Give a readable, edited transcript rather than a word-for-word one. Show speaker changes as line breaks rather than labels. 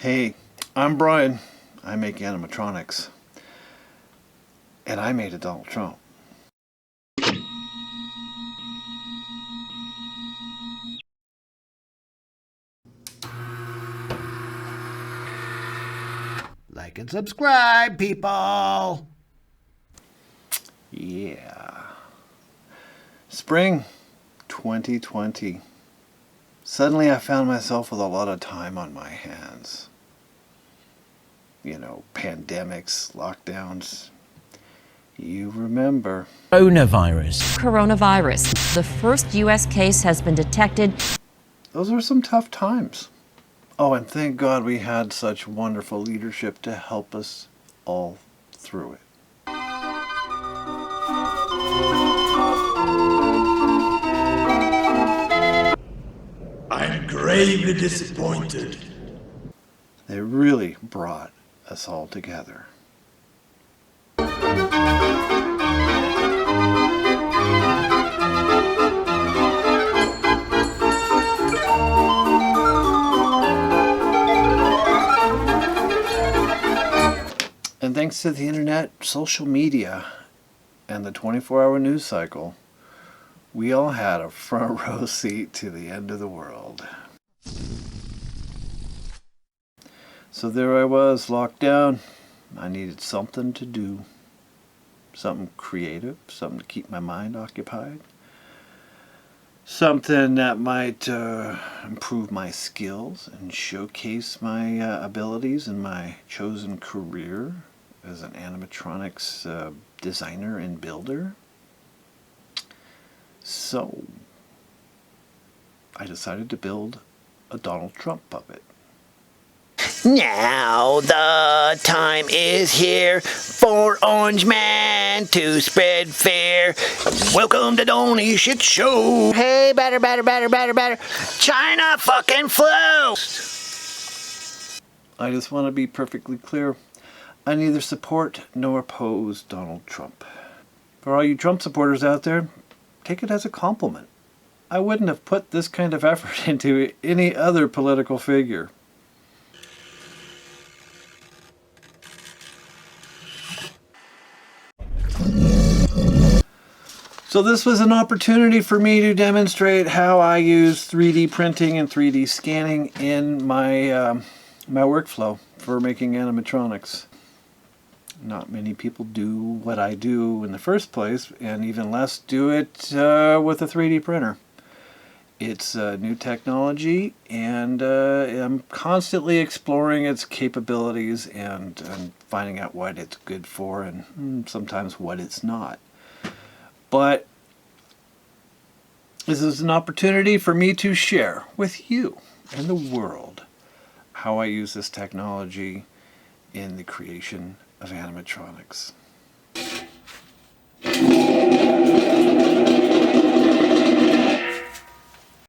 Hey, I'm Brian. I make animatronics. And I made a Donald Trump.
Like and subscribe, people!
Yeah. Spring 2020. Suddenly I found myself with a lot of time on my hands. You know, pandemics, lockdowns. You remember.
Coronavirus. The first U.S. case has been detected.
Those were some tough times. Oh, and thank God we had such wonderful leadership to help us all through it.
I'm gravely disappointed.
They really brought us all together. And thanks to the internet, social media, and the 24-hour news cycle, we all had a front row seat to the end of the world. So there I was, locked down. I needed something to do. Something creative, something to keep my mind occupied. Something that might improve my skills and showcase my abilities in my chosen career as an animatronics designer and builder. So I decided to build a Donald Trump puppet.
Now the time is here for Orange Man to spread fear. Welcome to Donny Shit Show. Hey, batter, China fucking flu.
I just want to be perfectly clear. I neither support nor oppose Donald Trump. For all you Trump supporters out there, take it as a compliment. I wouldn't have put this kind of effort into any other political figure. So this was an opportunity for me to demonstrate how I use 3D printing and 3D scanning in my my workflow for making animatronics. Not many people do what I do in the first place, and even less do it with a 3D printer. It's new technology, and I'm constantly exploring its capabilities and finding out what it's good for and sometimes what it's not. But this is an opportunity for me to share with you and the world how I use this technology in the creation of animatronics.